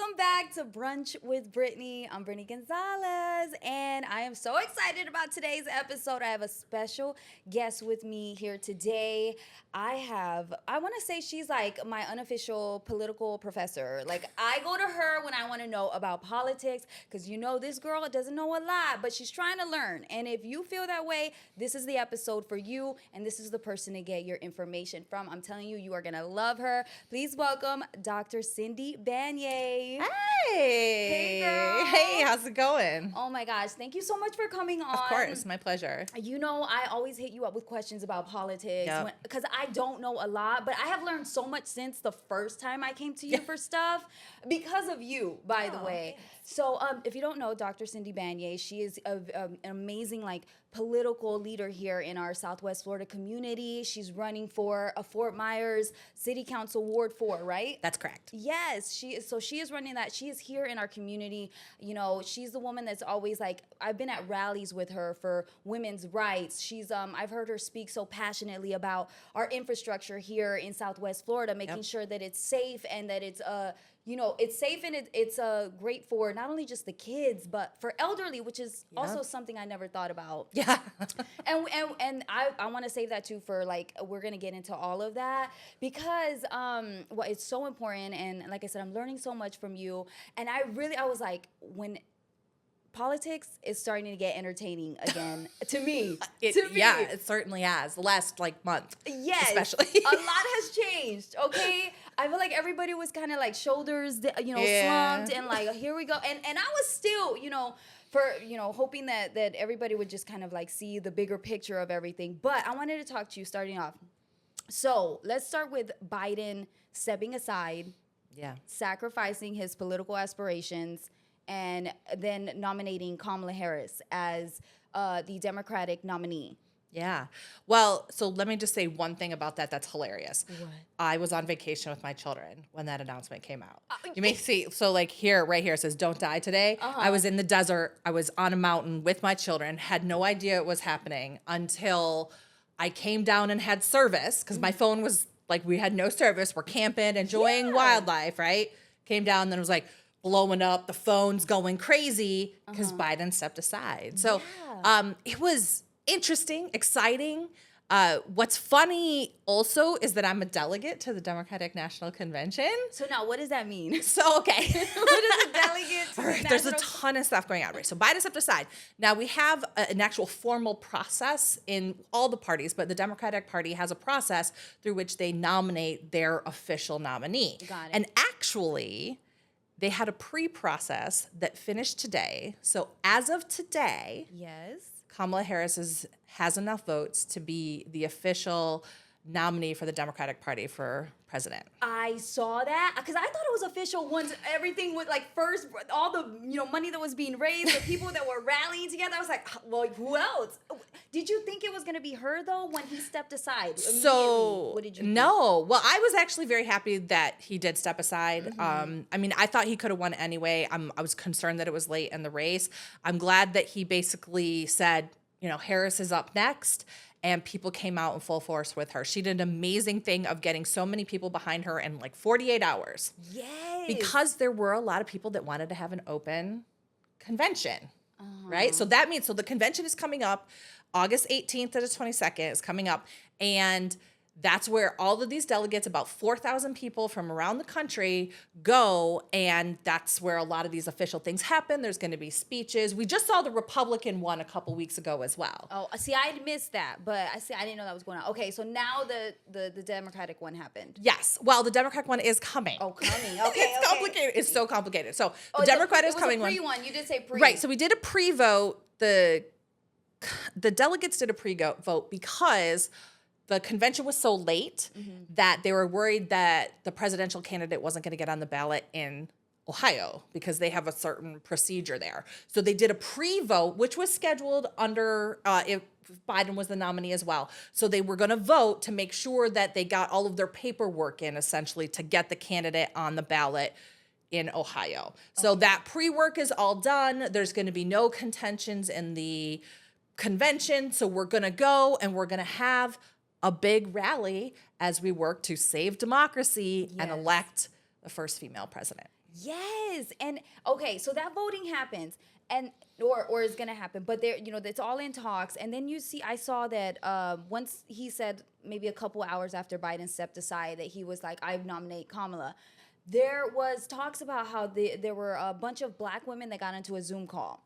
Welcome back to Brunch with Brittany. I'm Brittany Gonzalez, and I am so excited about today's episode. I have a special guest with me here today. I want to say she's like my unofficial political professor. Like, I go to her when I want to know about politics, because this girl doesn't know a lot, but she's trying to learn. And if you feel that way, this is the episode for you, and this is the person to get your information from. I'm telling you, you are going to love her. Please welcome Dr. Cindy Banyai. Hey. Hey, girl. Hey, how's it going? Oh my gosh, thank you so much for coming on. Of course, my pleasure. I always hit you up with questions about politics because I don't know a lot, but I have learned so much since the first time I came to you for stuff because of you, by the way. Thanks. So if you don't know Dr. Cindy Banyai, she is an amazing political leader here in our Southwest Florida community. She's running for a Fort Myers City Council Ward 4, right? That's correct. Yes, she is. So she is running that. She is here in our community. She's the woman that's always I've been at rallies with her for women's rights. She's I've heard her speak so passionately about our infrastructure here in Southwest Florida, making sure that it's safe and that it's it's safe and it's great for not only just the kids, but for elderly, which is also something I never thought about. Yeah. and I want to save that too for we're going to get into all of that because it's so important. And like I said, I'm learning so much from you. And I was like, when politics is starting to get entertaining again to me. Yeah, it certainly has. The last month. Yes. Especially. A lot has changed, okay? I feel like everybody was kind of slumped and here we go. And I was still, hoping that everybody would just kind of see the bigger picture of everything. But I wanted to talk to you starting off. So let's start with Biden stepping aside, sacrificing his political aspirations, and then nominating Kamala Harris as the Democratic nominee. Yeah. Well, so let me just say one thing about that that's hilarious. What? I was on vacation with my children when that announcement came out. You may see, so right here it says, "Don't die today." I was in the desert. I was on a mountain with my children, had no idea it was happening until I came down and had service because my phone was we had no service. We're camping, enjoying wildlife, right? Came down, then it was blowing up. The phone's going crazy because Biden stepped aside. So it was interesting, exciting. What's funny also is that I'm a delegate to the Democratic National Convention. So now what does that mean? So, okay. What is a delegate to the There's a National... ton of stuff going on, right? So Biden stepped aside. Now we have an actual formal process in all the parties, but the Democratic Party has a process through which they nominate their official nominee. Got it. And actually, they had a pre-process that finished today. So as of today, Yes. Kamala Harris has enough votes to be the official nominee for the Democratic Party for president. I saw that because I thought it was official once everything was first all the money that was being raised, the people that were rallying together. I was like, well, who else? Did you think it was going to be her though when he stepped aside? So what did you think? No. Well, I was actually very happy that he did step aside. I thought he could have won anyway. I was concerned that it was late in the race. I'm glad that he basically said, Harris is up next. And people came out in full force with her. She did an amazing thing of getting so many people behind her in 48 hours. Yes. Because there were a lot of people that wanted to have an open convention, right? So that means, the convention is coming up. August 18th to the 22nd is coming up. And that's where all of these delegates, about 4,000 people from around the country, go, and that's where a lot of these official things happen. There's going to be speeches. We just saw the Republican one a couple weeks ago as well. Oh, see, I missed that, but I didn't know that was going on. Okay, so now the Democratic one happened. Yes. Well, the Democratic one is coming. Oh, coming. Okay, It's complicated. It's so complicated. So the Democrat is coming one. It was a pre-one. You did say pre. Right. So we did a pre-vote. The delegates did a pre-vote because the convention was so late that they were worried that the presidential candidate wasn't going to get on the ballot in Ohio because they have a certain procedure there. So they did a pre-vote, which was scheduled under if Biden was the nominee as well. So they were going to vote to make sure that they got all of their paperwork in, essentially, to get the candidate on the ballot in Ohio. So that pre-work is all done. There's going to be no contentions in the convention. So we're going to go and we're going to have a big rally as we work to save democracy and elect the first female president. Yes. And okay, so that voting happens and or is gonna happen, but there, it's all in talks. And then I saw that once he said, maybe a couple hours after Biden stepped aside, that he was like, I nominate Kamala. There was talks about how there were a bunch of black women that got into a Zoom call.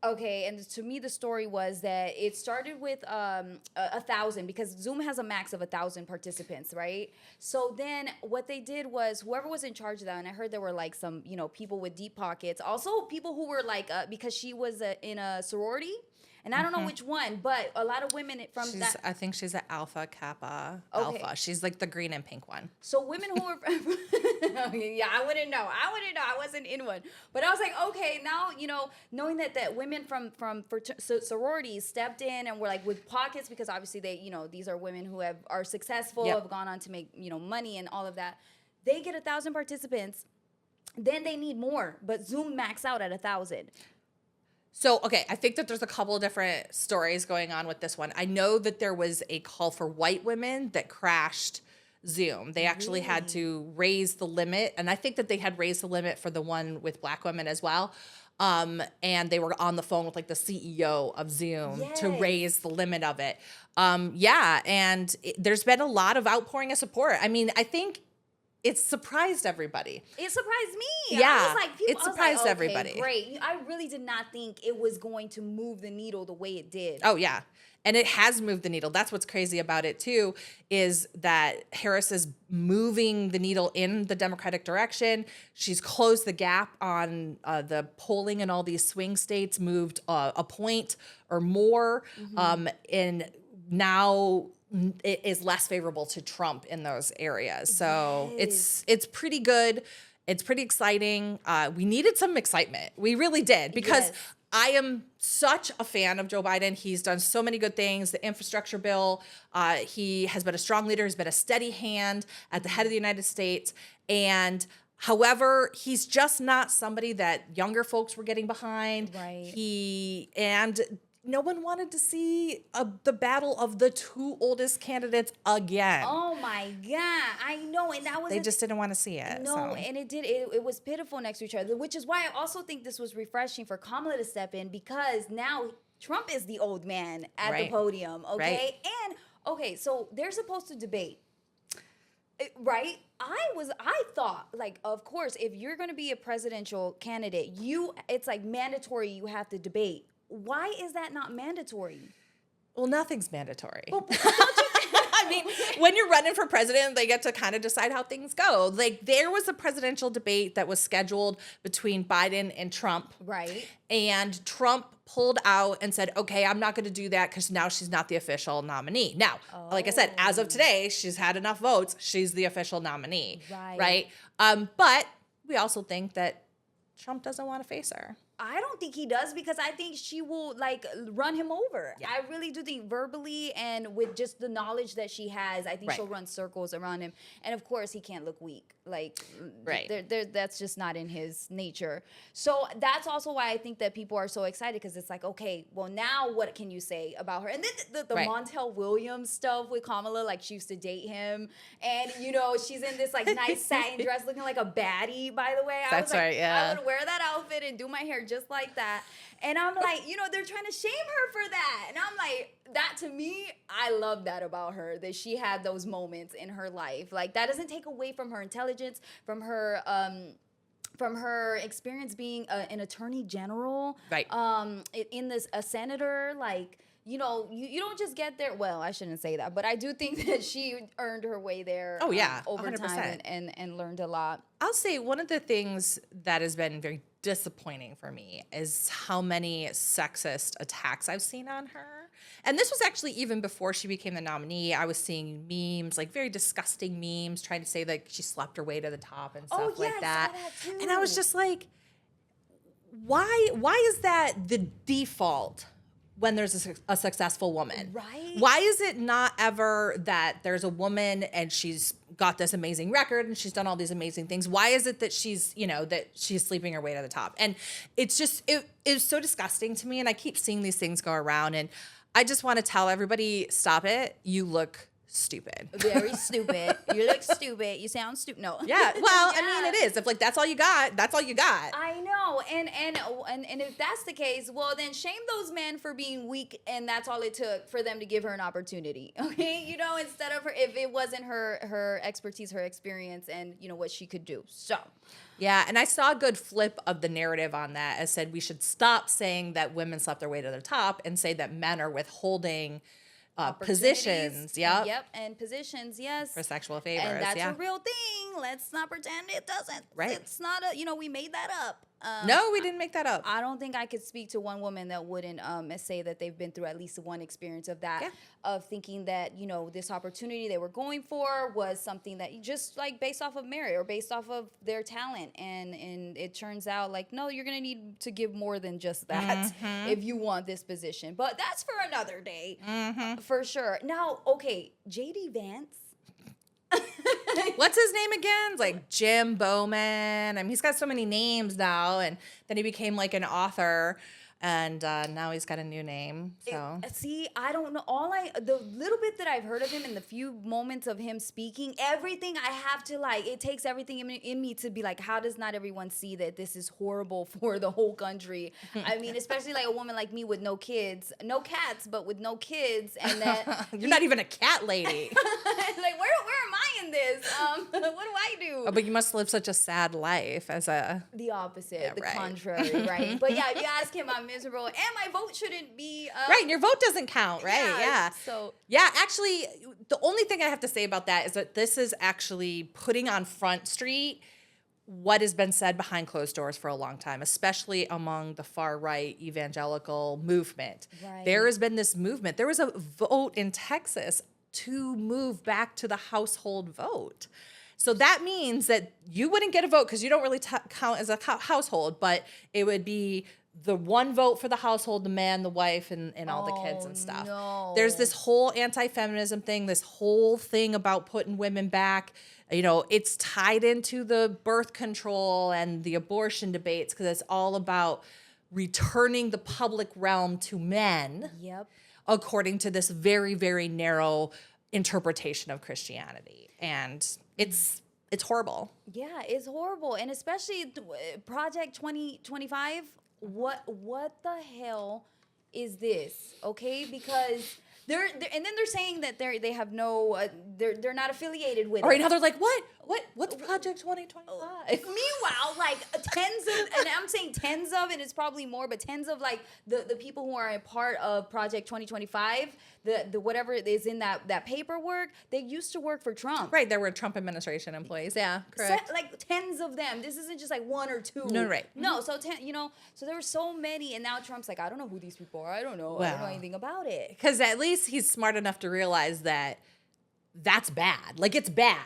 Okay, and to me, the story was that it started with 1,000, because Zoom has a max of 1,000 participants, right? So then what they did was, whoever was in charge of that, and I heard there were like some, people with deep pockets, also people who were like, because she was in a sorority, and I don't know which one, but a lot of women from that. I think she's an Alpha Kappa Okay. Alpha. She's like the green and pink one. So women who were, yeah, I wouldn't know. I wasn't in one, but I was like, okay, now knowing that women from sororities stepped in and were like with pockets, because obviously they, these are women who are successful, Yep. have gone on to make money and all of that. They get 1,000 participants, then they need more, but Zoom max out at 1,000. So, okay, I think that there's a couple of different stories going on with this one. I know that there was a call for white women that crashed Zoom. They actually had to raise the limit, and I think that they had raised the limit for the one with black women as well. And they were on the phone with like the CEO of Zoom to Yes. raise the limit of it. Yeah, and there's been a lot of outpouring of support. I mean, I think it's surprised everybody. It surprised me. Yeah, I was like, it surprised okay, everybody. Great. I really did not think it was going to move the needle the way it did. Oh, yeah. And it has moved the needle. That's what's crazy about it, too, is that Harris is moving the needle in the Democratic direction. She's closed the gap on the polling in all these swing states, moved a point or more. And now it is less favorable to Trump in those areas. So it's pretty good. It's pretty exciting. We needed some excitement. We really did, because Yes. I am such a fan of Joe Biden. He's done so many good things. The infrastructure bill, he has been a strong leader, has been a steady hand at the head of the United States. And however, he's just not somebody that younger folks were getting behind. Right. And no one wanted to see the battle of the two oldest candidates again. Oh my God. I know. And that was They just didn't want to see it. no, so. and it was pitiful next to each other, which is why I also think this was refreshing for Kamala to step in, because now Trump is the old man at the Right. podium, okay? Right. And okay, so they're supposed to debate. Right? I thought, like, of course, if you're going to be a presidential candidate, it's like mandatory you have to debate. Why is that not mandatory? Well, nothing's mandatory. Well, I mean, when you're running for president, they get to kind of decide how things go. Like, there was a presidential debate that was scheduled between Biden and Trump. Right. And Trump pulled out and said, okay, I'm not going to do that because now she's not the official nominee. Now, like I said, as of today, she's had enough votes. She's the official nominee. Right. But we also think that Trump doesn't want to face her. I don't think he does, because I think she will like run him over. Yeah. I really do think verbally and with just the knowledge that she has, I think Right. she'll run circles around him. And of course, he can't look weak. Like, Right. that's just not in his nature. So that's also why I think that people are so excited, because it's like, okay, well, now what can you say about her? And then the Right. Montel Williams stuff with Kamala, like she used to date him, and she's in this like nice satin dress, looking like a baddie. By the way, I That's was like, right, yeah. I would wear that outfit and do my hair just like that. And I'm like, they're trying to shame her for that. And I'm like, that to me, I love that about her, that she had those moments in her life. Like, that doesn't take away from her intelligence, from her experience being an attorney general, Right. a senator. Like, you don't just get there. Well, I shouldn't say that, but I do think that she earned her way there. Oh, yeah, over 100%. time and learned a lot. I'll say one of the things that has been very disappointing for me is how many sexist attacks I've seen on her. And this was actually even before she became the nominee. I was seeing memes, like very disgusting memes, trying to say that she slept her way to the top and stuff like that. I saw that too. And I was just like, why is that the default when there's a successful woman? Right. Why is it not ever that there's a woman and she's got this amazing record and she's done all these amazing things? Why is it that she's sleeping her way to the top? And it's just, it is so disgusting to me. And I keep seeing these things go around, and I just want to tell everybody, stop it. You look stupid. Very stupid. You look stupid. You sound stupid. No. Yeah. Well, I mean, it is. If like that's all you got, that's all you got. I know, and if that's the case, well then shame those men for being weak, and that's all it took for them to give her an opportunity. Okay, instead of her, if it wasn't her expertise, her experience, and what she could do. So. Yeah, and I saw a good flip of the narrative on that, as said we should stop saying that women slept their way to the top and say that men are withholding positions. Yep, and positions, yes. For sexual favors, and that's a real thing. Let's not pretend it doesn't. Right. It's not we made that up. No, we didn't make that up. I don't think I could speak to one woman that wouldn't say that they've been through at least one experience of that, of thinking that, this opportunity they were going for was something that just like based off of merit or based off of their talent. And it turns out like, no, you're going to need to give more than just that if you want this position. But that's for another day, for sure. Now, okay, JD Vance. What's his name again? It's like Jim Bowman. I mean, he's got so many names now, and then he became like an author, and now he's got a new name. So see, I don't know. The little bit that I've heard of him and the few moments of him speaking, everything I have to it takes everything in me to be like, how does not everyone see that this is horrible for the whole country? I mean, especially like a woman like me with no kids, no cats, but with no kids, and that you're not even a cat lady. Like where am I in this? What do I do? Oh, but you must live such a sad life as the opposite, yeah, the right. contrary, right? But yeah, if you ask him, I'm miserable, and my vote shouldn't be right. Your vote doesn't count, right? Yeah. So yeah, actually, the only thing I have to say about that is that this is actually putting on Front Street what has been said behind closed doors for a long time, especially among the far right evangelical movement. Right. There has been this movement. There was a vote in Texas to move back to the household vote. So that means that you wouldn't get a vote because you don't really count as a household, but it would be the one vote for the household, the man, the wife, and all the kids and stuff. No. There's this whole anti-feminism thing, this whole thing about putting women back. It's tied into the birth control and the abortion debates because it's all about returning the public realm to men. Yep. According to this very, very narrow interpretation of Christianity. And it's horrible. Yeah, it's horrible. And especially Project 2025, what the hell is this? Okay? Because they're and then they're saying that they have no they're not affiliated with All right, it. now they're like, what's Project 2025? Meanwhile, like tens of, and I'm saying tens of, and it's probably more, but tens of like the people who are a part of Project 2025, the whatever is in that paperwork, they used to work for Trump. Right, there were Trump administration employees. Yeah, correct. Like tens of them. This isn't just like one or two. No, right. No, so so there were so many, and now Trump's like, I don't know who these people are. I don't know. I don't know anything about it. Because at least he's smart enough to realize that that's bad. Like, it's bad.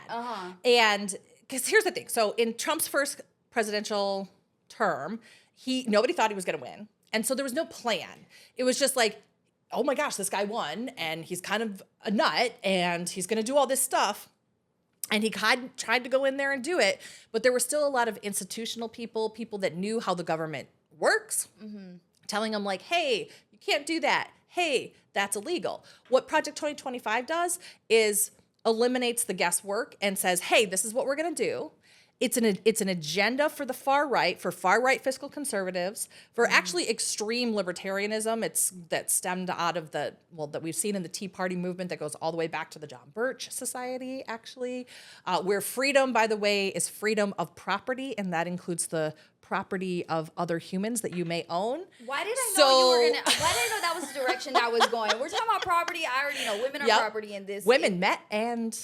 And because here's the thing. So in Trump's first presidential term, nobody thought he was going to win. And so there was no plan. It was just like, oh my gosh, this guy won, and he's kind of a nut, and he's going to do all this stuff. And he tried to go in there and do it, but there were still a lot of institutional people that knew how the government works, telling them like, hey, you can't do that. Hey, that's illegal. What Project 2025 does is eliminates the guesswork and says, hey, this is what we're going to do. It's an agenda for the far right, for far right fiscal conservatives, for actually extreme libertarianism. That stemmed out of that we've seen in the Tea Party movement that goes all the way back to the John Birch Society, actually, where freedom, by the way, is freedom of property, and that includes the property of other humans that you may own. Why did I know why did I know that was the direction that was going? We're talking about property. I already know women are property in this. Women met and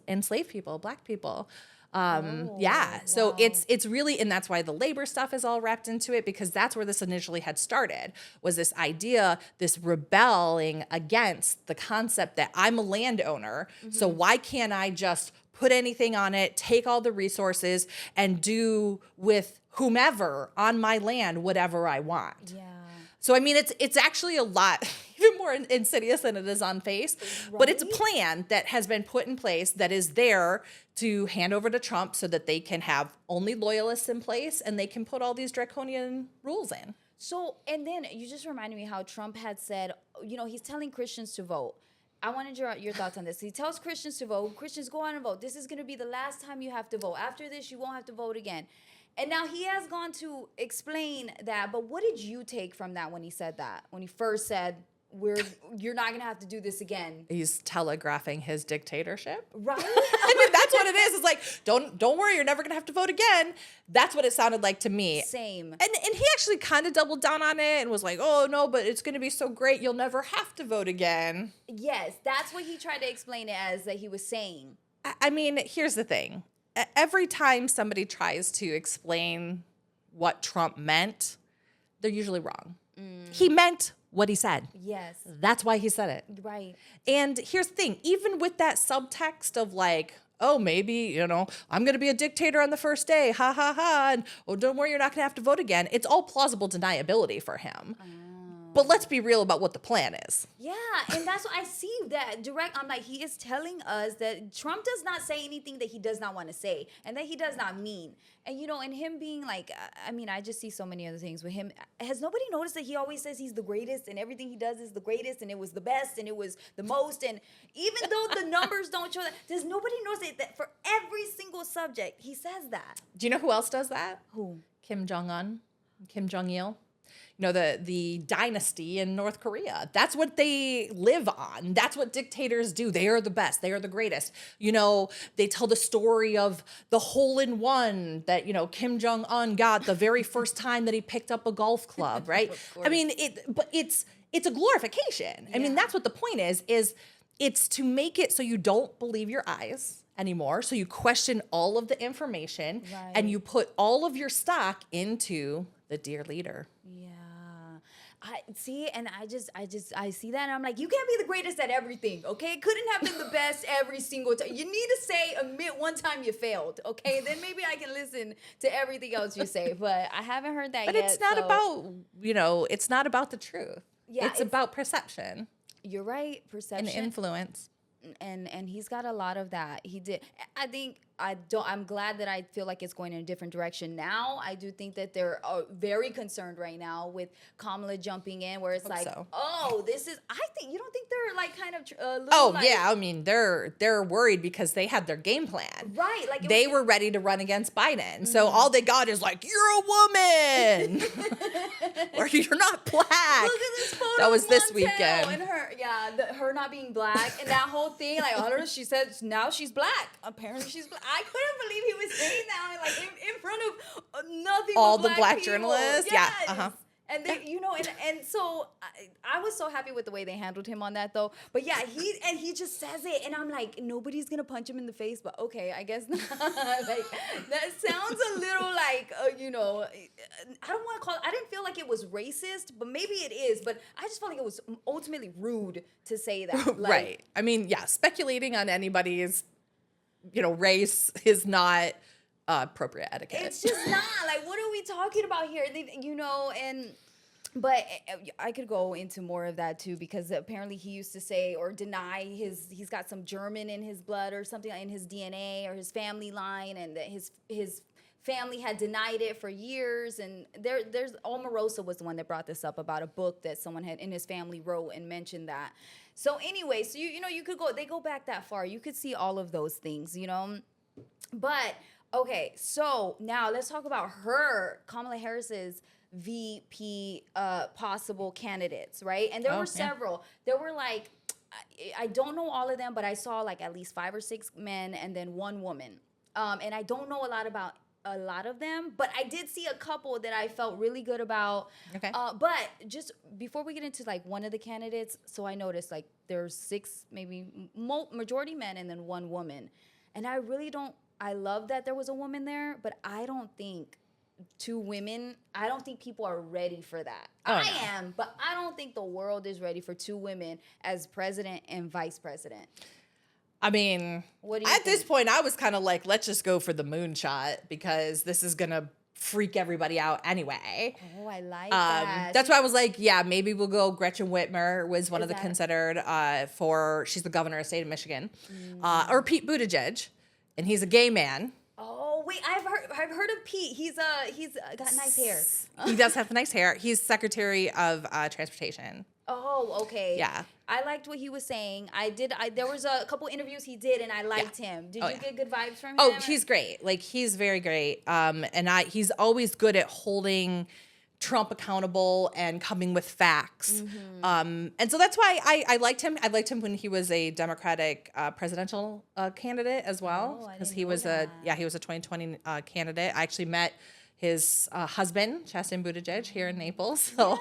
enslaved people, black people. So it's really, and that's why the labor stuff is all wrapped into it, because that's where this initially had started, was this idea, this rebelling against the concept that I'm a landowner. So why can't I just put anything on it, take all the resources, and do with whomever on my land whatever I want? Yeah. So, I mean, it's actually a lot, even more insidious than it is on face, but it's a plan that has been put in place that is there to hand over to Trump so that they can have only loyalists in place and they can put all these draconian rules in. So, and then you just reminded me how Trump had said, he's telling Christians to vote. I wanted your thoughts on this. He tells Christians to vote. Christians, go out and vote. This is going to be the last time you have to vote. After this, you won't have to vote again. And now he has gone to explain that. But what did you take from that when he said that? When he first said, you're not going to have to do this again. He's telegraphing his dictatorship. Right? I mean, that's what it is. It's like, don't worry, you're never going to have to vote again. That's what it sounded like to me. Same. And he actually kind of doubled down on it and was like, oh, no, but it's going to be so great. You'll never have to vote again. Yes, that's what he tried to explain it as, that he was saying. I mean, here's the thing. Every time somebody tries to explain what Trump meant, they're usually wrong. He meant what he said. Yes. That's why he said it. Right. And here's the thing, even with that subtext of like, oh, maybe, I'm going to be a dictator on the first day, ha, ha, ha, and oh, don't worry, you're not going to have to vote again. It's all plausible deniability for him. But let's be real about what the plan is. Yeah, and that's what I see that direct. I'm like, he is telling us that Trump does not say anything that he does not want to say and that he does not mean. And, and him being like, I mean, I just see so many other things with him. Has nobody noticed that he always says he's the greatest and everything he does is the greatest and it was the best and it was the most? And even though the numbers don't show that, does nobody notice that for every single subject, he says that? Do you know who else does that? Who? Kim Jong-un, Kim Jong-il. The dynasty in North Korea. That's what they live on. That's what dictators do. They are the best. They are the greatest. They tell the story of the hole-in-one that, Kim Jong-un got the very first time that he picked up a golf club, right? I mean, it's a glorification. Yeah. I mean, that's what the point is it's to make it so you don't believe your eyes anymore. So you question all of the information and you put all of your stock into the dear leader. Yeah. I see, and I see that, and I'm like, you can't be the greatest at everything, okay? It couldn't have been the best every single time. You need to admit one time you failed, okay? Then maybe I can listen to everything else you say, but I haven't heard that yet. But it's not about, it's not about the truth. Yeah, it's about perception. You're right, perception. And influence. And he's got a lot of that. He did. I think I'm glad that I feel like it's going in a different direction now. I do think that they're very concerned right now with Kamala jumping in, where it's like, oh, this is. I think you don't think they're like kind of. Yeah, I mean they're worried because they had their game plan. Right, like they were ready to run against Biden. So all they got is like, you're a woman, or you're not black. Look at this photo. That was of this Montel weekend. And her not being black, and that whole thing. Like, I don't know. She said now she's black. Apparently she's black. I couldn't believe he was saying that, like in front of nothing. All but the black people. journalists. Yes. Yeah. And they, and so I was so happy with the way they handled him on that, though. But yeah, he just says it, and I'm like, nobody's gonna punch him in the face, but okay, I guess not. Like, that sounds a little like, I don't want to call it. I didn't feel like it was racist, but maybe it is. But I just felt like it was ultimately rude to say that. Like, right. I mean, yeah, speculating on anybody's, race is not appropriate etiquette. It's just not. Like, what are we talking about here? But I could go into more of that too, because apparently he used to say or deny he's got some German in his blood or something in his DNA or his family line, and that his family had denied it for years. And there's Omarosa was the one that brought this up about a book that someone had in his family wrote and mentioned that. So anyway, so you could go, they go back that far. You could see all of those things, But okay, so now let's talk about Kamala Harris's VP possible candidates, right? And there were several. There were like, I don't know all of them, but I saw like at least 5 or 6 men and then 1 woman. And I don't know a lot about a lot of them, but I did see a couple that I felt really good about. Okay. But just before we get into like one of the candidates, so I noticed like there's 6, maybe majority men and then 1 woman. And I really don't, I love that there was a woman there, but I don't think 2 women, I don't think people are ready for that. I am, but I don't think the world is ready for 2 women as president and vice president. I mean, what do you at this point, I was kind of like, let's just go for the moonshot because this is going to freak everybody out anyway. Oh, I like that. That's why I was like, yeah, maybe we'll go. Gretchen Whitmer was one of the considered she's the governor of the state of Michigan, or Pete Buttigieg, and he's a gay man. Oh, Wait, I've heard of Pete. He's got nice hair. He does have nice hair. He's Secretary of Transportation. Oh, okay. Yeah. I liked what he was saying. There was a couple interviews he did, and I liked him. Did you get good vibes from him? Oh, he's great. Like, he's very great. He's always good at holding Trump accountable and coming with facts. And so that's why I liked him. I liked him when he was a Democratic presidential candidate as well, because he was a 2020 candidate. I actually met his husband, Chasten Buttigieg, here in Naples. So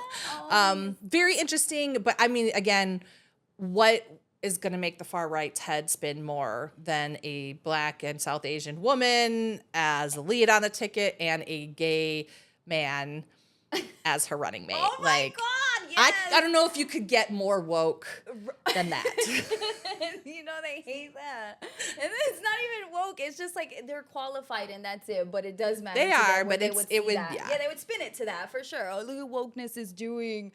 very interesting. But I mean, again, what is going to make the far right's head spin more than a Black and South Asian woman as a lead on the ticket and a gay man as her running mate? Oh my God, yes. I don't know if you could get more woke than that. You know, they hate that. And it's not even woke. It's just like they're qualified and that's it. But it does matter. They are, but it would yeah, they would spin it to that for sure. Oh, look at wokeness is doing.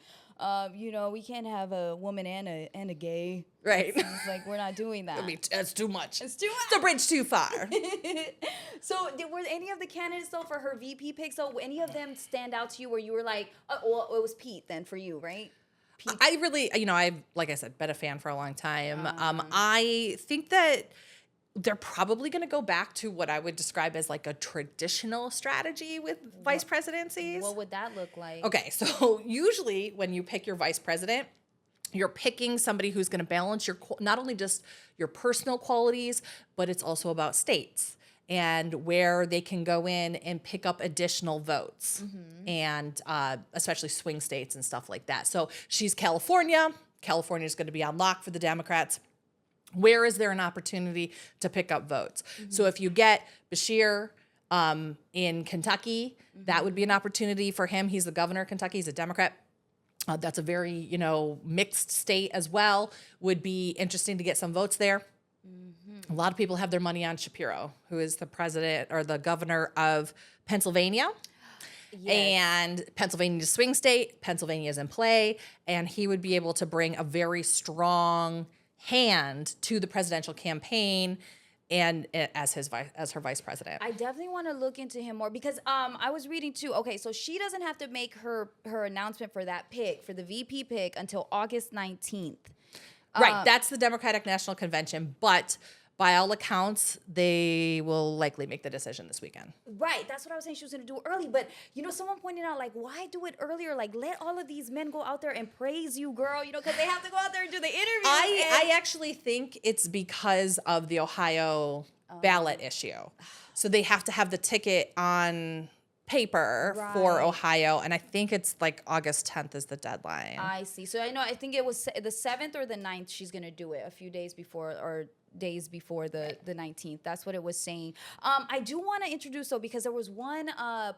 You know, we can't have a woman and a gay. Right. It's like we're not doing that. I mean, that's too much. It's too much. It's a bridge too far. So, were any of the candidates though for her VP pick? So, any of them stand out to you where you were like, well, it was Pete then for you, right? Pete. I really, I've, like I said, been a fan for a long time. I think that they're probably going to go back to what I would describe as like a traditional strategy with vice presidencies. What would that look like? Okay, so usually when you pick your vice president, you're picking somebody who's going to balance your not only just your personal qualities, but it's also about states and where they can go in and pick up additional votes, and especially swing states and stuff like that. So she's California. California is going to be on lock for the Democrats. Where is there an opportunity to pick up votes? So if you get Bashir in Kentucky, that would be an opportunity for him. He's the governor of Kentucky. He's a Democrat. That's a very, mixed state as well. Would be interesting to get some votes there. A lot of people have their money on Shapiro, who is the president or the governor of Pennsylvania. Yes. And Pennsylvania is a swing state. Pennsylvania is in play. And he would be able to bring a very strong hand to the presidential campaign and as her vice president. I definitely want to look into him more because I was reading too. Okay, so she doesn't have to make her announcement for that pick, for the VP pick, until August 19th. Right, that's the Democratic National Convention, but by all accounts, they will likely make the decision this weekend. Right, that's what I was saying. She was going to do it early, but someone pointed out, like, why do it earlier? Like, let all of these men go out there and praise you, girl. Because they have to go out there and do the interview. I actually think it's because of the Ohio ballot issue. So they have to have the ticket on paper for Ohio, and I think it's like August 10th is the deadline. I see. So I think it was the 7th or the 9th she's going to do it, a few days before or days before the 19th. That's what it was saying. I do want to introduce, though, because there was one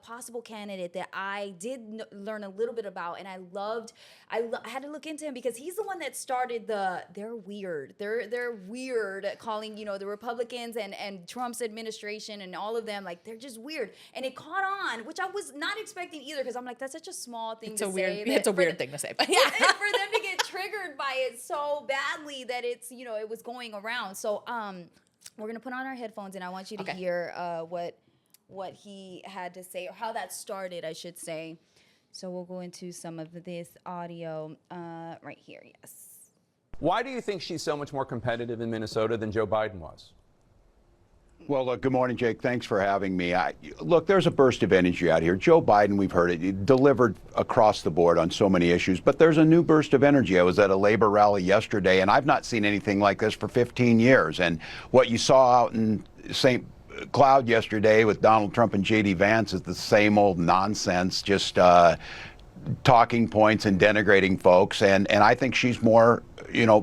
possible candidate that I did learn a little bit about, and I loved. I had to look into him because he's the one that started they're weird. They're weird at calling, the Republicans and Trump's administration and all of them, like, they're just weird. And it caught on, which I was not expecting either, because I'm like, that's such a small thing to say. It's a weird thing to say, but yeah. For them to get triggered by it so badly that it's, it was going around. So we're going to put on our headphones, and I want you to hear what he had to say, or how that started, I should say. So we'll go into some of this audio right here, yes. Why do you think she's so much more competitive in Minnesota than Joe Biden was? Well, look, good morning, Jake. Thanks for having me. Look, there's a burst of energy out here. Joe Biden, we've heard it, he delivered across the board on so many issues, but there's a new burst of energy. I was at a labor rally yesterday, and I've not seen anything like this for 15 years. And what you saw out in St. Cloud yesterday with Donald Trump and J.D. Vance is the same old nonsense, just talking points and denigrating folks. And I think she's more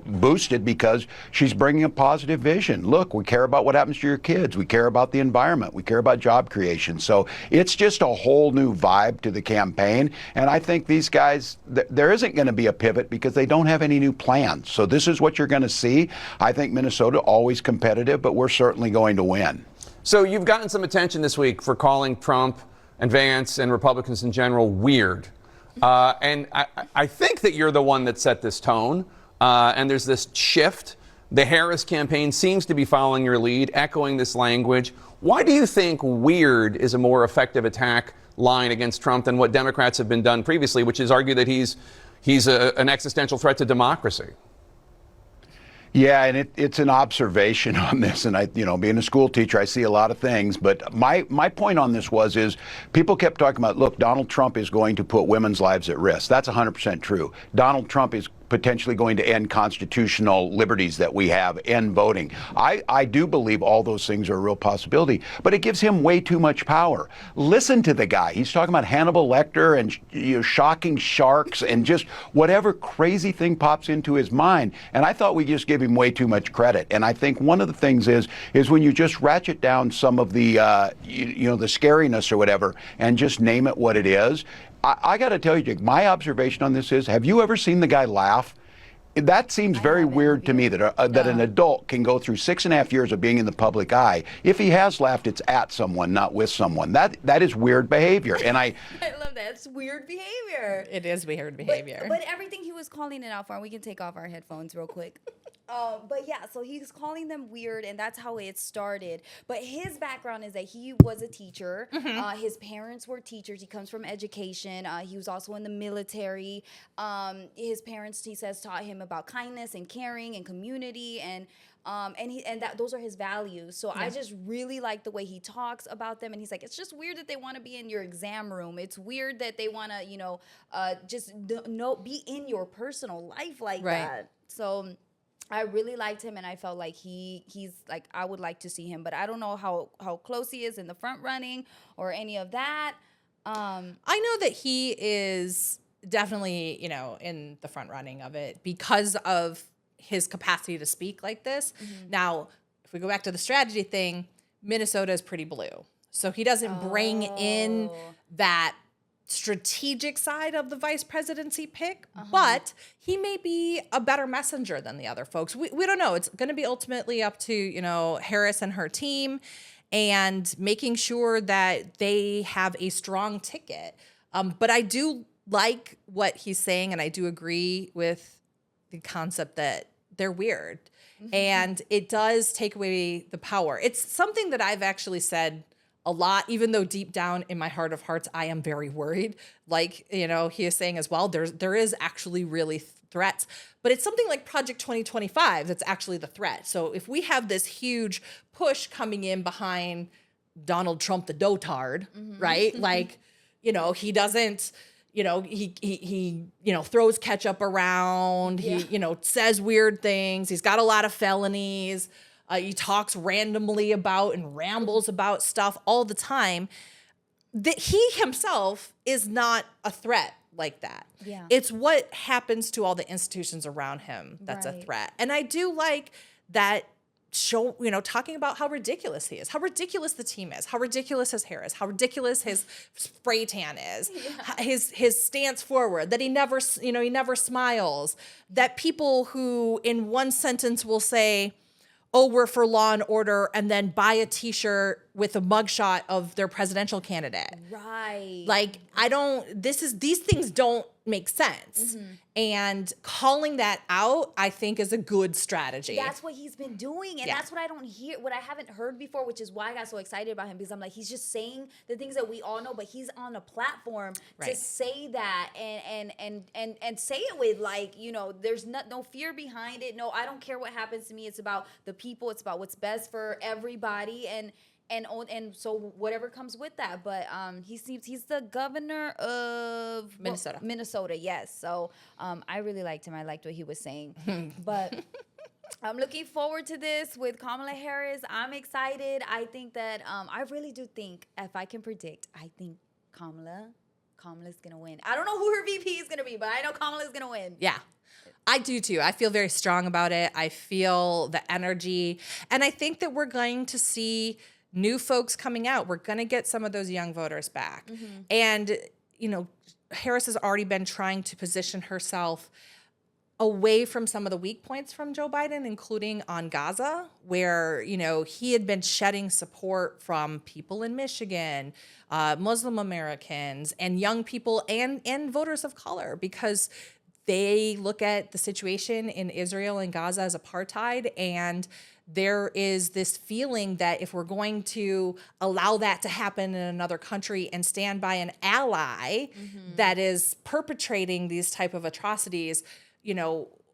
boosted because she's bringing a positive vision. Look, we care about what happens to your kids. We care about the environment. We care about job creation. So it's just a whole new vibe to the campaign. And I think these guys, there isn't going to be a pivot because they don't have any new plans. So this is what you're going to see. I think Minnesota always competitive, but we're certainly going to win. So you've gotten some attention this week for calling Trump and Vance and Republicans in general weird. And I think that you're the one that set this tone. And there's this shift. The Harris campaign seems to be following your lead, echoing this language. Why do you think weird is a more effective attack line against Trump than what Democrats have been done previously, which is argue that he's an existential threat to democracy? Yeah, and it's an observation on this, and being a school teacher, I see a lot of things. But my point on this is people kept talking about, look, Donald Trump is going to put women's lives at risk. That's 100% true. Donald Trump is potentially going to end constitutional liberties that we have, end voting. I do believe all those things are a real possibility, but it gives him way too much power. Listen to the guy. He's talking about Hannibal Lecter and shocking sharks and just whatever crazy thing pops into his mind. And I thought we just give him way too much credit. And I think one of the things is when you just ratchet down some of the the scariness or whatever and just name it what it is. I got to tell you, Jake, my observation on this is, have you ever seen the guy laugh? That seems very weird to me that an adult can go through 6.5 years of being in the public eye. If he has laughed, it's at someone, not with someone. That is weird behavior. And I love that. It's weird behavior. It is weird behavior. But everything he was calling it out for, and we can take off our headphones real quick. But yeah, so he's calling them weird, and that's how it started. But his background is that he was a teacher. His parents were teachers. He comes from education. He was also in the military. His parents, he says, taught him about kindness and caring and community, and those are his values. So I just really like the way he talks about them. And he's like, it's just weird that they want to be in your exam room. It's weird that they want to, be in your personal life like that. So I really liked him, and I felt like he's like, I would like to see him, but I don't know how close he is in the front running or any of that. I know that he is definitely, in the front running of it because of his capacity to speak like this. Now, if we go back to the strategy thing, Minnesota is pretty blue. So he doesn't bring in that strategic side of the vice presidency pick, but he may be a better messenger than the other folks. We don't know. It's going to be ultimately up to, Harris and her team and making sure that they have a strong ticket. But I do like what he's saying, and I do agree with the concept that they're weird. And it does take away the power. It's something that I've actually said a lot, even though deep down in my heart of hearts, I am very worried. Like, he is saying as well, there is actually really threats, but it's something like Project 2025 that's actually the threat. So if we have this huge push coming in behind Donald Trump, the dotard, right? Like, he doesn't, he throws ketchup around. He, says weird things. He's got a lot of felonies. He talks randomly about and rambles about stuff all the time. That he himself is not a threat like that. Yeah. It's what happens to all the institutions around him that's a threat. And I do like that show, talking about how ridiculous he is, how ridiculous the team is, how ridiculous his hair is, how ridiculous his spray tan is, his stance forward, that he never smiles, that people who in one sentence will say, oh, we're for law and order, and then buy a T-shirt with a mugshot of their presidential candidate. Right. Like, these things don't make sense. And calling that out, I think, is a good strategy. That's what he's been doing, and that's what I don't hear, what I haven't heard before, which is why I got so excited about him, because I'm like, he's just saying the things that we all know, but he's on a platform to say that and say it with, like, there's no fear behind it. No, I don't care what happens to me. It's about the people. It's about what's best for everybody, and so whatever comes with that. But he's the governor of Minnesota, yes. So I really liked him. I liked what he was saying. But I'm looking forward to this with Kamala Harris. I'm excited. I think that I really do think, if I can predict, I think Kamala's gonna win. I don't know who her VP is gonna be, but I know Kamala's gonna win. Yeah. I do too. I feel very strong about it. I feel the energy. And I think that we're going to see new folks coming out. We're going to get some of those young voters back. And, Harris has already been trying to position herself away from some of the weak points from Joe Biden, including on Gaza, where, he had been shedding support from people in Michigan, Muslim Americans, and young people and voters of color, because they look at the situation in Israel and Gaza as apartheid, and there is this feeling that if we're going to allow that to happen in another country and stand by an ally that is perpetrating these type of atrocities,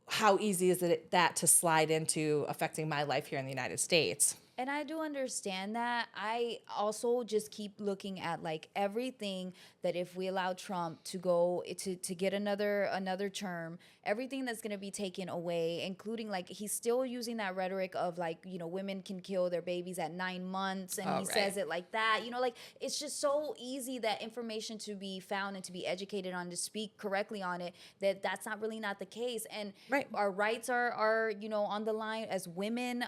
how easy is it that to slide into affecting my life here in the United States? And I do understand that. I also just keep looking at like everything that if we allow Trump to go to get another term, everything that's going to be taken away, including like he's still using that rhetoric of like, women can kill their babies at 9 months. And he says it like that, like it's just so easy that information to be found and to be educated on, to speak correctly on it, that's not the case. And our rights are on the line as women,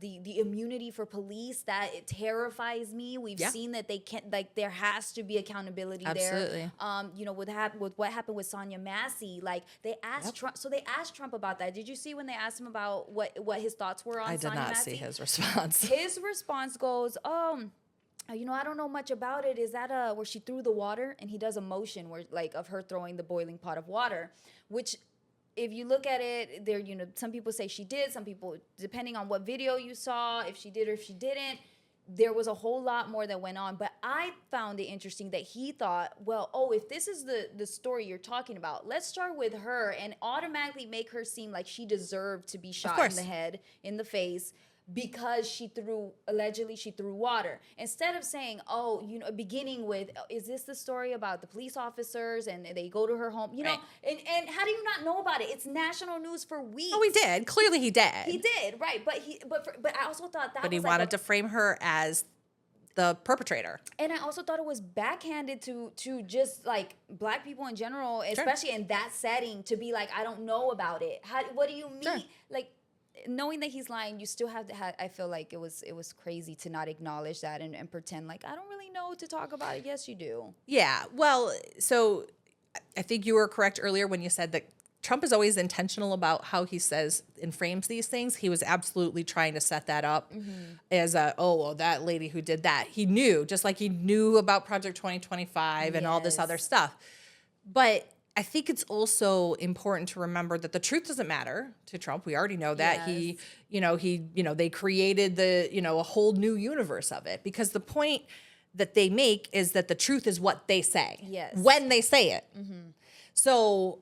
the immunity for police, that it terrifies me. We've seen that they can't, like, there has to be accountability there. With what happened with Sonia Massey, like they asked Trump. So they asked Trump about that. Did you see when they asked him about what his thoughts were on Sonia Massey? I did not see his response. His response goes, I don't know much about it. Is that where she threw the water? And he does a motion where like of her throwing the boiling pot of water, which, if you look at it, there, some people say she did. Some people, depending on what video you saw, if she did or if she didn't, there was a whole lot more that went on. But I found it interesting that he thought, well, if this is the story you're talking about, let's start with her and automatically make her seem like she deserved to be shot in the head, in the face, because allegedly she threw water. Instead of saying, beginning with, is this the story about the police officers and they go to her home, and how do you not know about it? It's national news for weeks. Oh, he did. Clearly he did. He did, right. But I also thought that But he wanted to frame her as the perpetrator. And I also thought it was backhanded to just like black people in general, especially in that setting, to be like, I don't know about it. What do you mean? Sure. Like, knowing that he's lying, you still have to I feel like it was crazy to not acknowledge that and pretend like I don't really know what to talk about it. Yes, you do. Yeah. Well, so I think you were correct earlier when you said that Trump is always intentional about how he says and frames these things. He was absolutely trying to set that up as that lady who did that. He knew, just like he knew about Project 2025 and all this other stuff. But I think it's also important to remember that the truth doesn't matter to Trump. We already know that. Yes. They created a whole new universe of it, because the point that they make is that the truth is what they say. Yes. When they say it. So,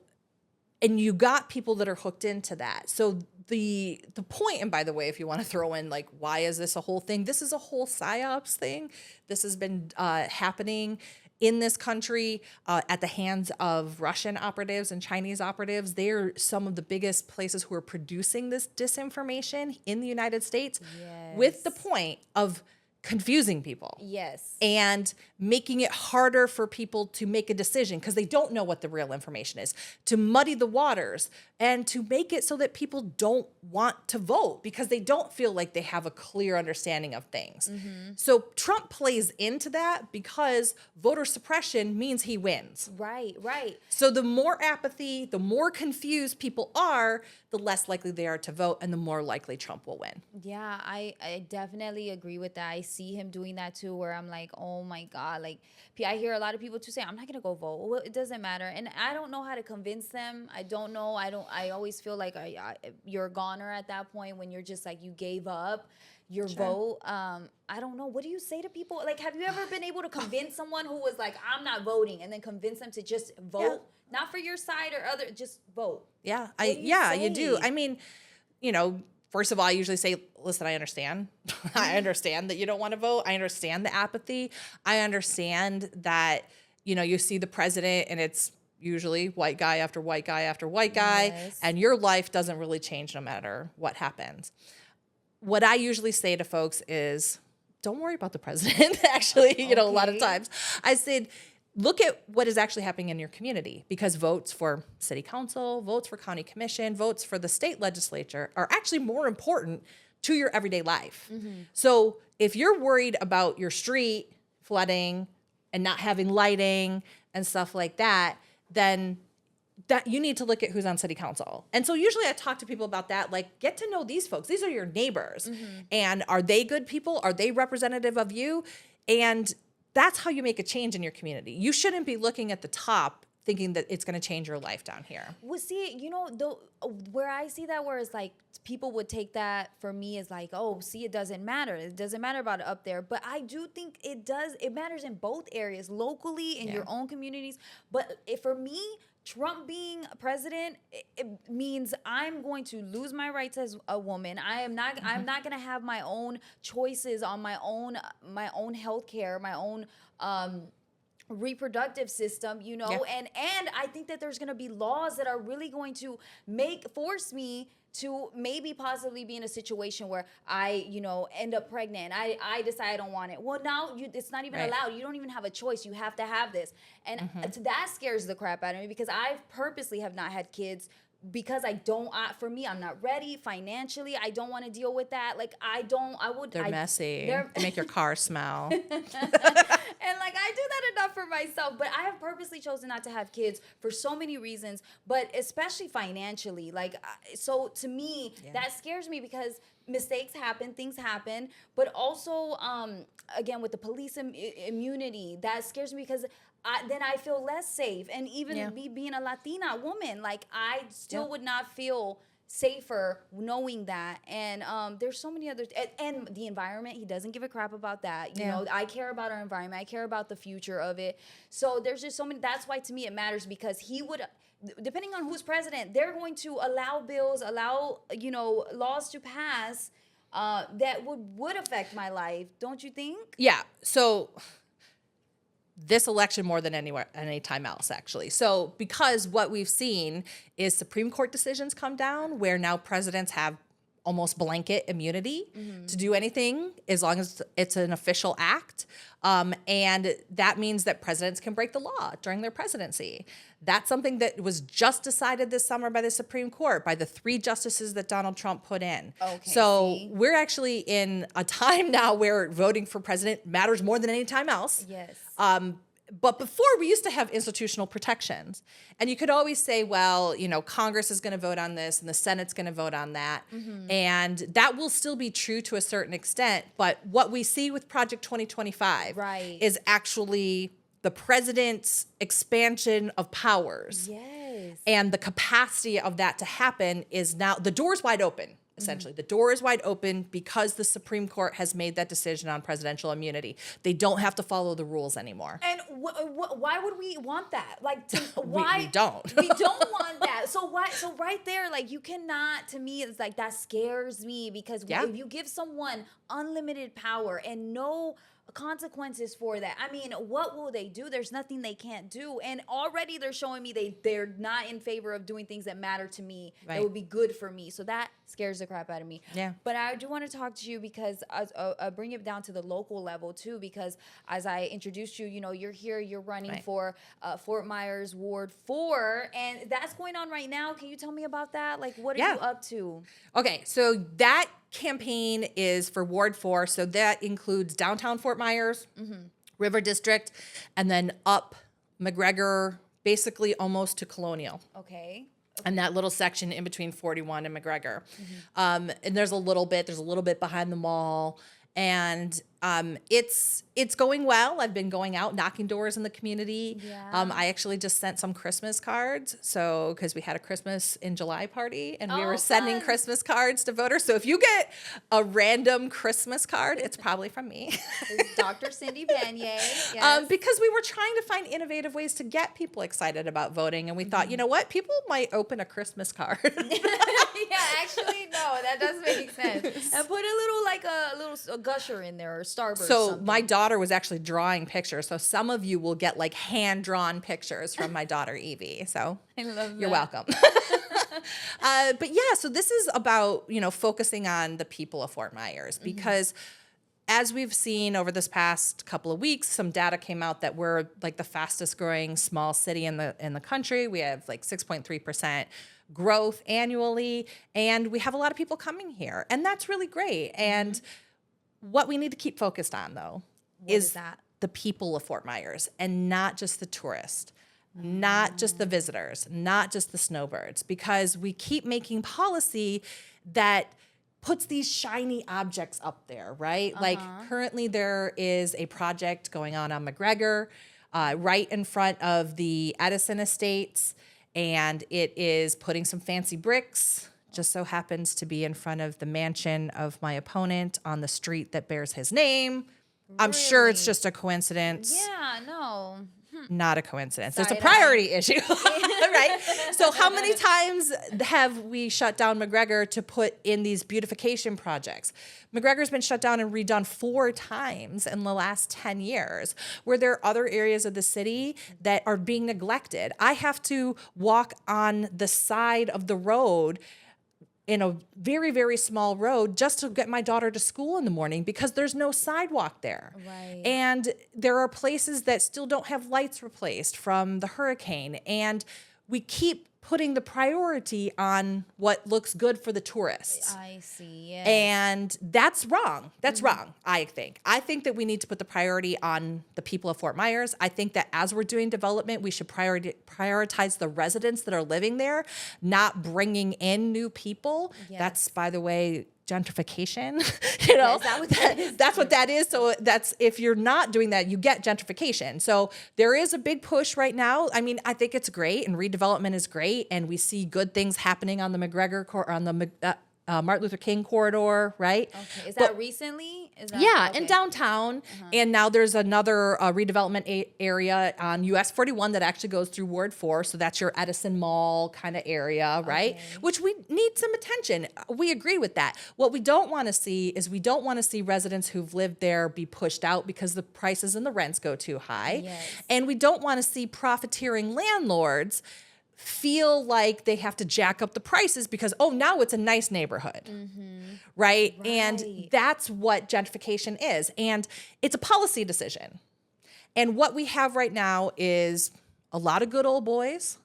and you got people that are hooked into that. So the point, and by the way, if you want to throw in like, why is this a whole thing? This is a whole psyops thing. This has been happening in this country at the hands of Russian operatives and Chinese operatives. They're some of the biggest places who are producing this disinformation in the United States, with the point of confusing people. Yes. And making it harder for people to make a decision because they don't know what the real information is, to muddy the waters and to make it so that people don't want to vote because they don't feel like they have a clear understanding of things. So Trump plays into that because voter suppression means he wins. Right. So the more apathy, the more confused people are, the less likely they are to vote, and the more likely Trump will win. Yeah, I definitely agree with that. I see him doing that too, where I'm like, oh my God. Like, I hear a lot of people too say, I'm not going to go vote. Well, it doesn't matter. And I don't know how to convince them. I don't know. I always feel like you're a goner at that point when you're just like, you gave up your vote. I don't know. What do you say to people? Like, have you ever been able to convince someone who was like, I'm not voting, and then convince them to just vote? Yeah. Not for your side or other, just vote. Yeah, you do. I mean, first of all, I usually say, listen, I understand. I understand that you don't want to vote. I understand the apathy. I understand that, you see the president and it's usually white guy after white guy after white guy, and your life doesn't really change no matter what happens. What I usually say to folks is, don't worry about the president. Actually, a lot of times I said, look at what is actually happening in your community, because votes for city council, votes for county commission, votes for the state legislature are actually more important to your everyday life. So if you're worried about your street flooding and not having lighting and stuff like that, then that you need to look at who's on city council. And so usually I talk to people about that, like, get to know these folks. These are your neighbors. And are they good people? Are they representative of you? And that's how you make a change in your community. You shouldn't be looking at the top thinking that it's going to change your life down here. Well, see, where I see that, where it's like people would take that for me as like, oh, see, it doesn't matter. It doesn't matter about it up there. But I do think it does. It matters in both areas, locally, in your own communities. But for me, Trump being president, it means I'm going to lose my rights as a woman. I'm not going to have my own choices on my own health care, my own reproductive system, and I think that there's going to be laws that are really going to force me to maybe possibly be in a situation where I, end up pregnant. I decide I don't want it. Well, now it's not even allowed. You don't even have a choice. You have to have this. And that scares the crap out of me, because I purposely have not had kids because for me, I'm not ready financially. I don't want to deal with that. Like, They're messy. They make your car smell. And like, I do that enough for myself, but I have purposely chosen not to have kids for so many reasons, but especially financially. Like, so to me, that scares me, because mistakes happen, things happen, but also, again, with the police immunity, that scares me, because then I feel less safe. And even me being a Latina woman, like, I still would not feel safer knowing that. And there's so many other, and the environment, he doesn't give a crap about that. You know, I care about our environment. I care about the future of it. So there's just so many. That's why to me it matters, because he would, depending on who's president, they're going to allow bills, laws to pass that would affect my life. Don't you think? Yeah. So this election more than any time else, actually. So because what we've seen is Supreme Court decisions come down where now presidents have almost blanket immunity to do anything as long as it's an official act. And that means that presidents can break the law during their presidency. That's something that was just decided this summer by the Supreme Court, by the 3 justices that Donald Trump put in. Okay, so we're actually in a time now where voting for president matters more than any time else. Yes. But before, we used to have institutional protections. And you could always say, well, Congress is going to vote on this and the Senate's going to vote on that. And that will still be true to a certain extent. But what we see with Project 2025 is actually the president's expansion of powers. Yes. And the capacity of that to happen is now, the door's wide open. Essentially, the door is wide open because the Supreme Court has made that decision on presidential immunity. They don't have to follow the rules anymore. And why would we want that? Like, why we don't. We don't want that. So why? So right there, like, you cannot. To me, it's like that scares me, because if you give someone unlimited power and no consequences for that, I mean, what will they do? There's nothing they can't do. And already they're showing me they're not in favor of doing things that matter to me, that would be good for me. So that scares the crap out of me. Yeah. But I do want to talk to you, because I bring it down to the local level too, because as I introduced you, you're here, you're running for Fort Myers Ward 4, and that's going on right now. Can you tell me about that? Like, what are you up to? Okay, so that campaign is for Ward 4, so that includes downtown Fort Myers, River District, and then up McGregor, basically almost to Colonial. Okay. And that little section in between 41 and McGregor. And there's a little bit behind the mall. And it's going well. I've been going out, knocking doors in the community. Yeah. I actually just sent some Christmas cards. So, because we had a Christmas in July party and we were sending Christmas cards to voters. So if you get a random Christmas card, it's probably from me. It's Dr. Cindy Banyai. Yes. Because we were trying to find innovative ways to get people excited about voting. And we thought, you know what? People might open a Christmas card. Yeah, actually, no, that does make sense. And put a little gusher in there, or Starburst. So my daughter was actually drawing pictures. So some of you will get like hand-drawn pictures from my daughter, Evie. So I love that. You're welcome. But yeah, so this is about, focusing on the people of Fort Myers, because as we've seen over this past couple of weeks, some data came out that we're like the fastest growing small city in the country. We have like 6.3% growth annually, and we have a lot of people coming here, and that's really great. And what we need to keep focused on, though, is that? The people of Fort Myers, and not just the tourists, not just the visitors, not just the snowbirds, because we keep making policy that puts these shiny objects up there, right? Like currently there is a project going on McGregor right in front of the Edison Estates, and it is putting some fancy bricks. Just so happens to be in front of the mansion of my opponent on the street that bears his name. I'm sure it's Really? just a coincidence. Yeah, no. Not a coincidence. There's a Side priority issue, right? So how many times have we shut down McGregor to put in these beautification projects? McGregor's been shut down and redone 4 times in the last 10 years, where there are other areas of the city that are being neglected. I have to walk on the side of the road in a very, very small road just to get my daughter to school in the morning because there's no sidewalk there. Right. And there are places that still don't have lights replaced from the hurricane. And we keep putting the priority on what looks good for the tourists. I see. Yeah. And that's wrong. That's wrong, I think. I think that we need to put the priority on the people of Fort Myers. I think that as we're doing development, we should prioritize the residents that are living there, not bringing in new people. Yes. That's, by the way, gentrification. You know, Is that what that is? that's what that is. So that's, if you're not doing that, you get gentrification. So there is a big push right now. I mean, I think it's great, and redevelopment is great, and we see good things happening on the Martin Luther King corridor, right? Okay. Is But- that recently? Is that, Yeah, okay. in downtown. And now there's another redevelopment area on US 41 that actually goes through Ward 4. So that's your Edison Mall kind of area, right? Okay. Which we need some attention. We agree with that. What we don't want to see is we don't want to see residents who've lived there be pushed out because the prices and the rents go too high. Yes. And we don't want to see profiteering landlords feel like they have to jack up the prices because, oh, now it's a nice neighborhood, right? And Right. that's what gentrification is. And it's a policy decision. And what we have right now is a lot of good old boys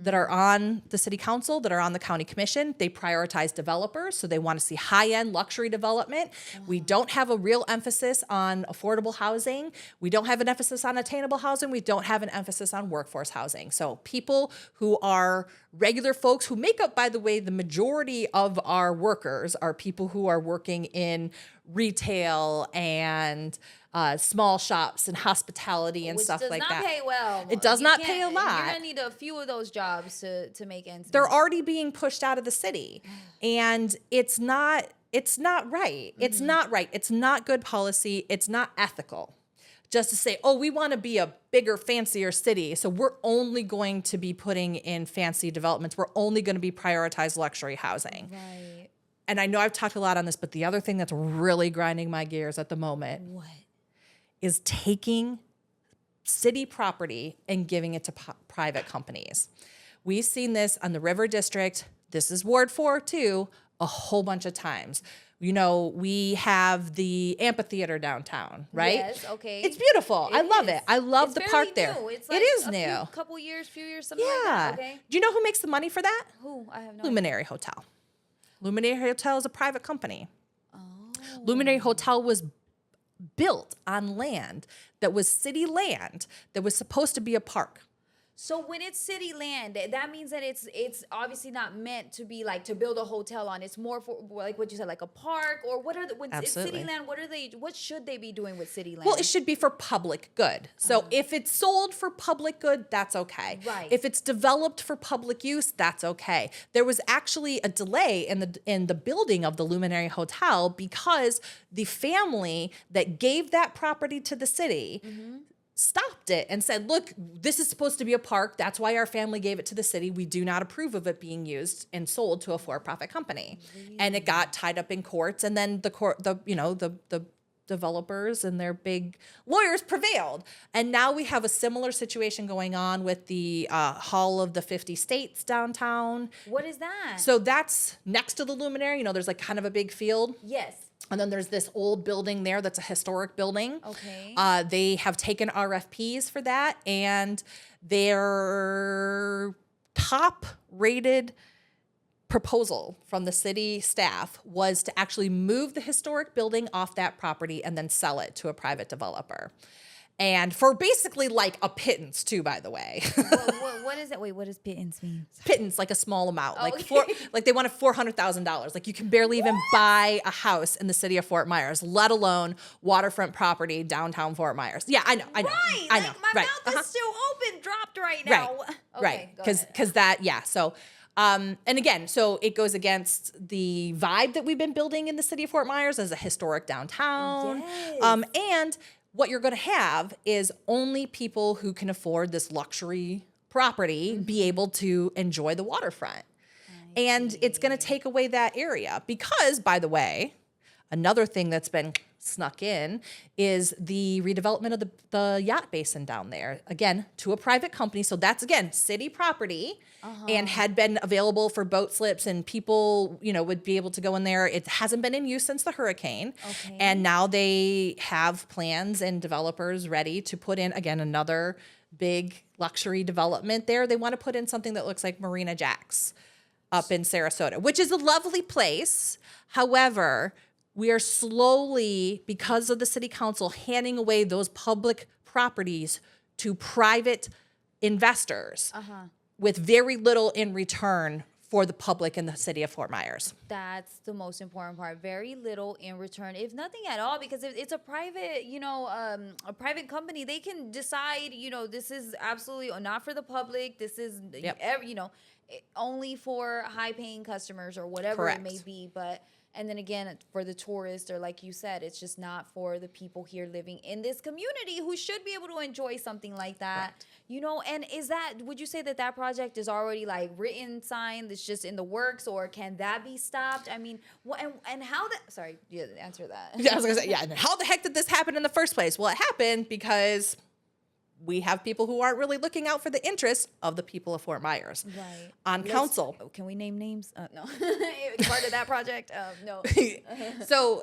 that are on the city council, that are on the county commission. They prioritize developers, so they want to see high-end luxury development. We don't have a real emphasis on affordable housing. We don't have an emphasis on attainable housing. We don't have an emphasis on workforce housing. So people who are regular folks who make up, by the way, the majority of our workers are people who are working in retail and small shops and hospitality and Which stuff does like not that. pay well. It does You not can't- pay a You're lot. gonna need a few of those jobs to make ends meet. They're already being pushed out of the city, and it's not right. It's not right. It's not good policy. It's not ethical. Just to say, oh, we want to be a bigger, fancier city, so we're only going to be putting in fancy developments. We're only going to be prioritize luxury housing. Right. And I know I've talked a lot on this, but the other thing that's really grinding my gears at the moment What? is taking city property and giving it to private companies. We've seen this on the River District. This is Ward 4 too, a whole bunch of times. You know, we have the amphitheater downtown, right? Yes, okay. It's beautiful. I love is. it. I love It's the fairly park there. new. It's It like is a new. Few years, something like Yeah. that. Okay. Do you know who makes the money for that? Who? I have no Luminary Hotel. Luminary Hotel is a private company. idea. Oh. Luminary Hotel was built on land that was city land that was supposed to be a park. So when it's city land, that means that it's obviously not meant to be like to build a hotel on. It's more for like what you said, like a park, or what are the when it's Absolutely. city land? What should they be doing with city land? Well, it should be for public good. So if it's sold for public good, that's okay. Right. If it's developed for public use, that's okay. There was actually a delay in the building of the Luminary Hotel because the family that gave that property to the city stopped it and said, look, this is supposed to be a park. That's why our family gave it to the city. We do not approve of it being used and sold to a for-profit company. And it got tied up in courts, and then the developers and their big lawyers prevailed. And now we have a similar situation going on with the Hall of the 50 States downtown. What is that? So that's next to the Luminary. You know, there's like kind of a big field. Yes. And then there's this old building there that's a historic building. Okay. They have taken RFPs for that, and their top rated proposal from the city staff was to actually move the historic building off that property and then sell it to a private developer. And for basically like a pittance too, by the way. What is that? Wait, what does pittance mean? Pittance, like a small amount, like okay. like they wanted $400,000. Like you can barely even buy a house in the city of Fort Myers, let alone waterfront property downtown Fort Myers. Yeah, I know. Right. I know. Like my Right. mouth is still open, dropped right now. Right. Okay, Right. go ahead. Because that, yeah. So, and again, so it goes against the vibe that we've been building in the city of Fort Myers as a historic downtown. Yes. And what you're going to have is only people who can afford this luxury property be able to enjoy the waterfront. And it's going to take away that area because, by the way, another thing that's been snuck in is the redevelopment of the yacht basin down there, again, to a private company. So that's, again, city property and had been available for boat slips and people, would be able to go in there. It hasn't been in use since the hurricane. Okay. And now they have plans and developers ready to put in, again, another big luxury development there. They want to put in something that looks like Marina Jack's up in Sarasota, which is a lovely place. However, we are slowly, because of the city council, handing away those public properties to private investors with very little in return for the public in the city of Fort Myers. That's the most important part. Very little in return, if nothing at all, because if it's a private, a private company, they can decide, this is absolutely not for the public. This is, only for high-paying customers or whatever it may Correct. be. But and then again, for the tourists, or like you said, it's just not for the people here living in this community who should be able to enjoy something like that. And would you say that project is already like written, signed, it's just in the works, or can that be stopped? I mean, and how sorry, you answer that. Yeah, I was gonna say, and how the heck did this happen in the first place? Well, it happened because we have people who aren't really looking out for the interests of the people of Fort Myers on council. Can we name names? No. Part of that project? No. So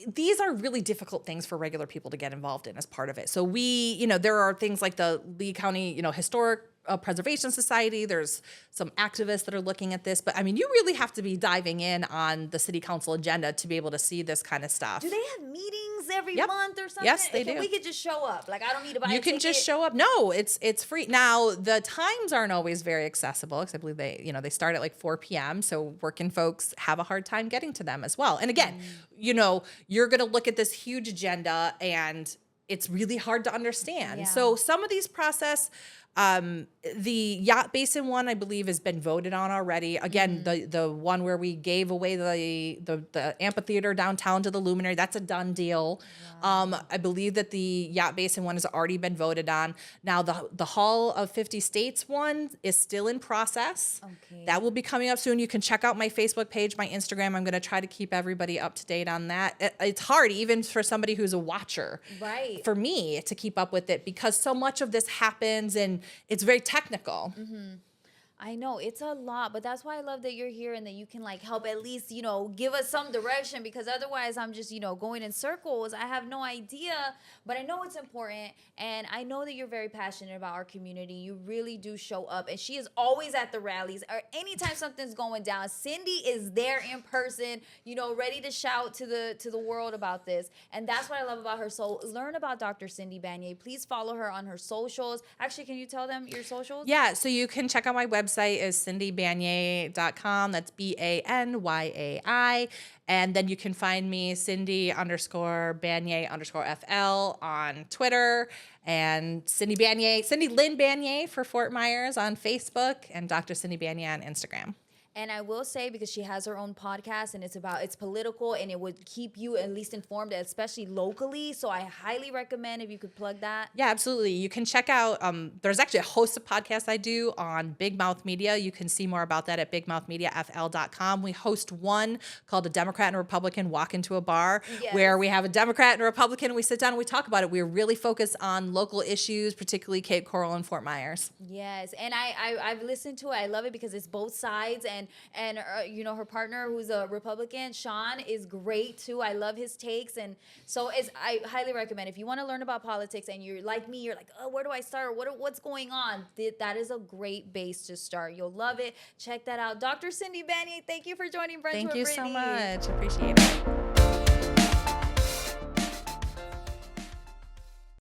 these are really difficult things for regular people to get involved in as part of it. So there are things like the Lee County, Historic Preservation Society. There's some activists that are looking at this, but I mean, you really have to be diving in on the city council agenda to be able to see this kind of stuff. Do they have meetings every month or something? Yes, they do. We could just show up. Like, I don't need to buy You a can ticket. just show up. No, it's free. Now, the times aren't always very accessible because I believe they start at like 4 p.m. So working folks have a hard time getting to them as well. And again, you're going to look at this huge agenda and it's really hard to understand. Yeah. So some of these process, the yacht basin one, I believe, has been voted on already. Again, the one where we gave away the amphitheater downtown to the Luminary, that's a done deal. Wow. I believe that the yacht basin one has already been voted on. Now the Hall of 50 States one is still in process. Okay. That will be coming up soon. You can check out my Facebook page, my Instagram. I'm going to try to keep everybody up to date on that. It's hard even for somebody who's a watcher. Right. For me to keep up with it because so much of this happens and it's very technical. I know it's a lot, but that's why I love that you're here and that you can like help at least, give us some direction, because otherwise I'm just, going in circles. I have no idea, but I know it's important. And I know that you're very passionate about our community. You really do show up, and she is always at the rallies or anytime something's going down. Cindy is there in person, ready to shout to the world about this. And that's what I love about her. So learn about Dr. Cindy Banyai. Please follow her on her socials. Actually, can you tell them your socials? Yeah, so you can check out my website is cindybanyai.com. That's BANYAI. And then you can find me Cindy_Banyai_FL on Twitter, and Cindy Lynn Banyai for Fort Myers on Facebook, and Dr. Cindy Banyai on Instagram. And I will say, because she has her own podcast and it's political and it would keep you at least informed, especially locally. So I highly recommend if you could plug that. Yeah, absolutely. You can check out, there's actually a host of podcasts I do on Big Mouth Media. You can see more about that at bigmouthmediafl.com. We host one called A Democrat and a Republican Walk Into a Bar, where we have a Democrat and a Republican, and we sit down and we talk about it. We're really focused on local issues, particularly Cape Coral and Fort Myers. Yes, and I've listened to it. I love it because it's both sides, and her partner, who's a Republican, Sean, is great too. I love his takes, and so I highly recommend if you want to learn about politics and you're like me, you're like, oh, where do I start? What's going on? That is a great base to start. You'll love it. Check that out. Dr. Cindy Banyai, thank you for joining Brunch with Thank you so Brittany. much. Appreciate it.